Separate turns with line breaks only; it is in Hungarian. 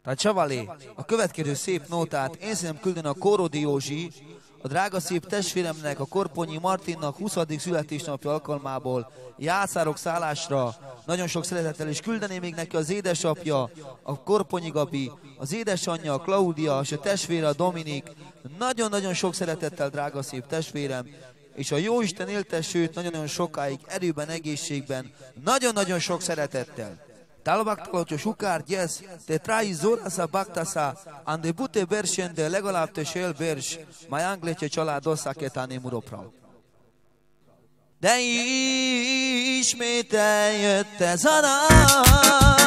Tehát Csavalé, a következő szép nótát én szerintem küldeni a Kórodi Józsi, a drága szép testvéremnek, a Korponyi Martinnak 20. születésnapja alkalmából játszárok szállásra. Nagyon sok szeretettel is küldeném még neki az édesapja, a Korponyi Gabi, az édesanyja, a Klaudia, és a testvére, a Dominik. Nagyon-nagyon sok szeretettel, drága szép testvérem. És a Jóisten éltesse őt nagyon-nagyon sokáig, erőben, egészségben, nagyon-nagyon sok szeretettel. Talbaktalocsó sukár, gyesz, te trai zorasa baktasa, ande bute bersen, de legalább te sél bers, mai anglece család ketani muropra. De ismét eljött ez a nap,